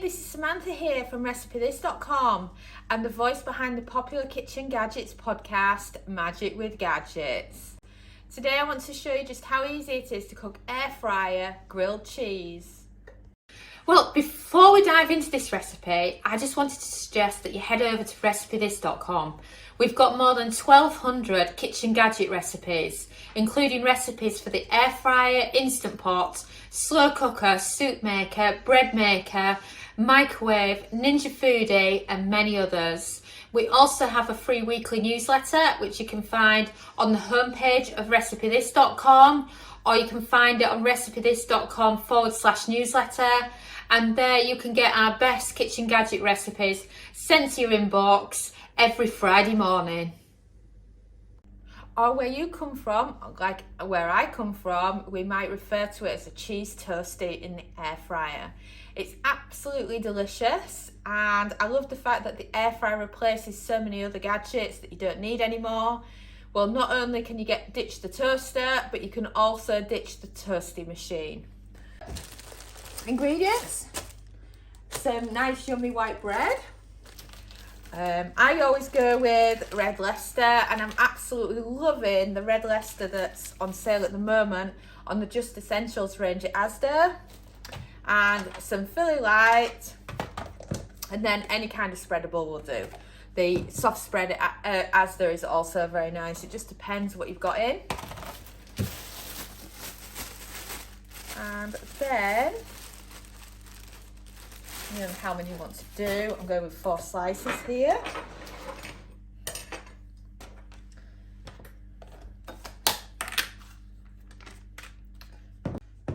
this is Samantha here from RecipeThis.com. I'm the voice behind the popular kitchen gadgets podcast, Magic with Gadgets. Today I want to show you just how easy it is to cook air fryer grilled cheese. Well, before we dive into this recipe, I just wanted to suggest that you head over to RecipeThis.com. We've got more than 1,200 kitchen gadget recipes, including recipes for the air fryer, instant pot, slow cooker, soup maker, bread maker, microwave, Ninja Foodie, and many others. We also have a free weekly newsletter, which you can find on the homepage of RecipeThis.com, or you can find it on RecipeThis.com/newsletter. And there you can get our best kitchen gadget recipes sent to your inbox every Friday morning. Or where you come from, like where I come from, we might refer to it as a cheese toastie in the air fryer. It's absolutely delicious, and I love the fact that the air fryer replaces so many other gadgets that you don't need anymore. Well, not only can you ditch the toaster, but you can also ditch the toasty machine. Ingredients: some nice yummy white bread. I always go with red Leicester, and I'm absolutely loving the red Leicester that's on sale at the moment on the Just Essentials range at Asda. And some Philly Light, and then any kind of spreadable will do. The soft spread at Asda is also very nice. It just depends what you've got in. And then, you know how many you want to do. I'm going with 4 slices here.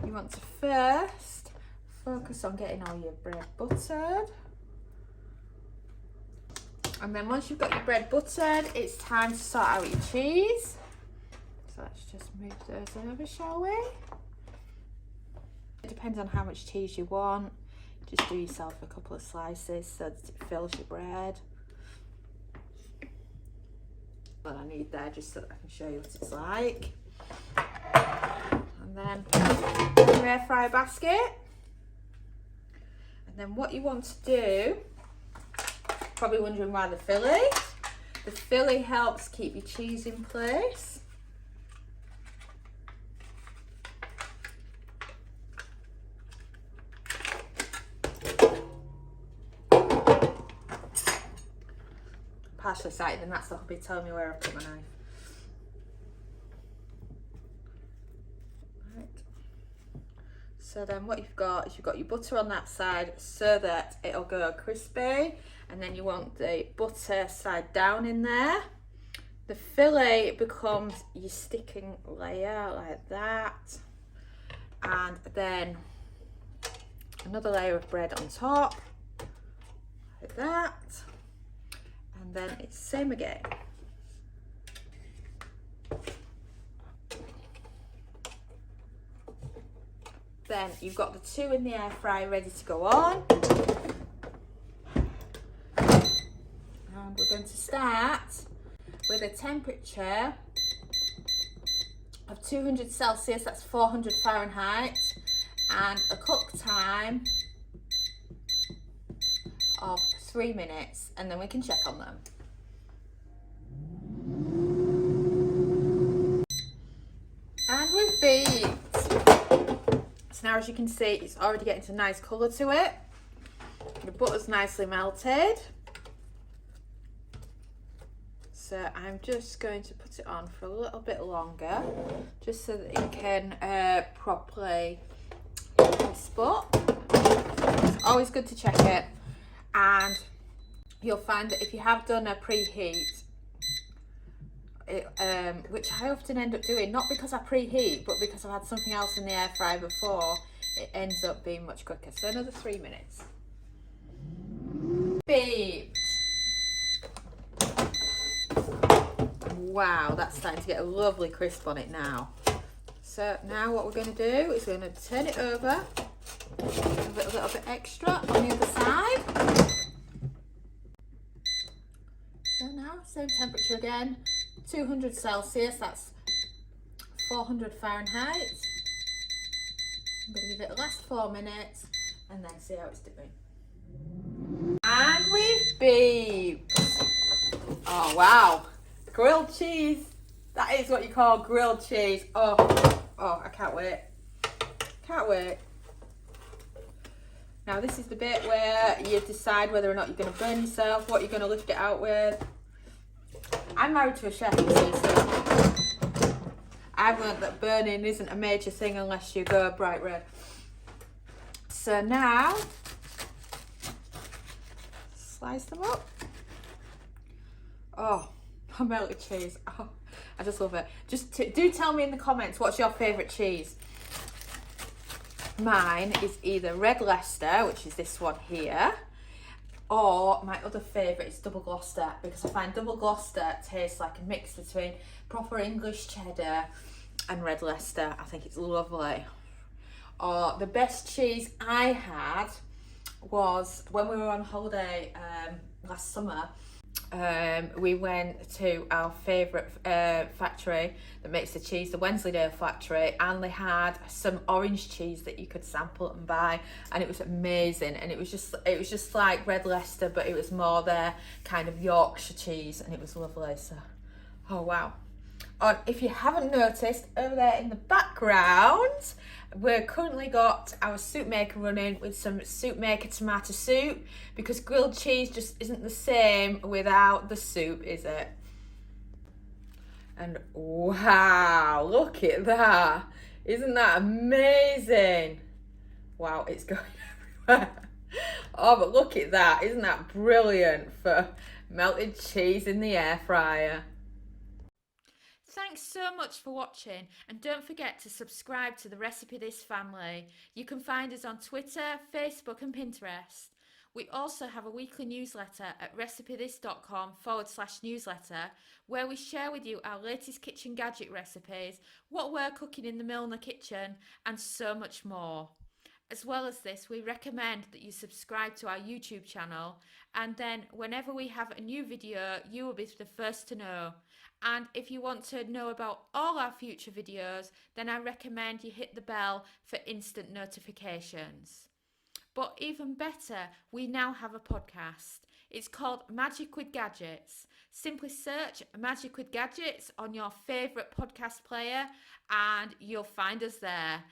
You want to first focus on getting all your bread buttered. And then once you've got your bread buttered, it's time to sort out your cheese. So let's just move those over, shall we? It depends on how much cheese you want. Just do yourself a couple of slices so that it fills your bread. What I need there, just so that I can show you what it's like. And then your air fryer basket. And then what you want to do, probably wondering why the Philly. The Philly helps keep your cheese in place. Partially sighted, and that's the hobby telling me where I've put my knife. Right. So then what you've got is you've got your butter on that side so that it'll go crispy, and then you want the butter side down in there. The fillet becomes your sticking layer like that, and then another layer of bread on top like that. And then it's same again. Then you've got the 2 in the air fryer ready to go on. And we're going to start with a temperature of 200 Celsius, that's 400 Fahrenheit, and a cook time of 3 minutes, and then we can check on them. And we've beeped. So now, as you can see, it's already getting a nice colour to it. The butter's nicely melted. So I'm just going to put it on for a little bit longer, just so that it can properly crisp up. It's always good to check it. And you'll find that if you have done a preheat, which I often end up doing, not because I preheat, but because I've had something else in the air fryer before, it ends up being much quicker. So another 3 minutes. Beeped. Wow, that's starting to get a lovely crisp on it now. So now what we're going to do is we're going to turn it over, give it a little bit extra on the other side. So now, same temperature again, 200 Celsius, that's 400 Fahrenheit. I'm going to give it the last 4 minutes and then see how it's doing. And we've beeped. Oh wow, grilled cheese. That is what you call grilled cheese. Oh, I can't wait. Can't wait. Now this is the bit where you decide whether or not you're going to burn yourself, what you're going to lift it out with. I'm married to a chef, you see, so I've learned that burning isn't a major thing unless you go bright red. So now, slice them up. Oh, melted cheese. Oh, I just love it. Just do tell me in the comments, what's your favourite cheese? Mine is either Red Leicester, which is this one here, or my other favourite is Double Gloucester, because I find Double Gloucester tastes like a mix between proper English cheddar and Red Leicester. I think it's lovely. Or the best cheese I had was when we were on holiday last summer. We went to our favourite factory that makes the cheese, the Wensleydale factory, and they had some orange cheese that you could sample and buy, and it was amazing. And it was just like Red Leicester, but it was more their kind of Yorkshire cheese, and it was lovely. So, oh wow. And if you haven't noticed, over there in the background, we've currently got our soup maker running with some soup maker tomato soup, because grilled cheese just isn't the same without the soup, is it? And wow, look at that. Isn't that amazing? Wow, it's going everywhere. Oh, but look at that. Isn't that brilliant for melted cheese in the air fryer? Thanks so much for watching, and don't forget to subscribe to the Recipe This family. You can find us on Twitter, Facebook and Pinterest. We also have a weekly newsletter at recipethis.com/newsletter, where we share with you our latest kitchen gadget recipes, what we're cooking in the Milner kitchen, and so much more. As well as this, we recommend that you subscribe to our YouTube channel, and then whenever we have a new video, you will be the first to know. And if you want to know about all our future videos, then I recommend you hit the bell for instant notifications. But even better, we now have a podcast. It's called Magic with Gadgets. Simply search Magic with Gadgets on your favourite podcast player and you'll find us there.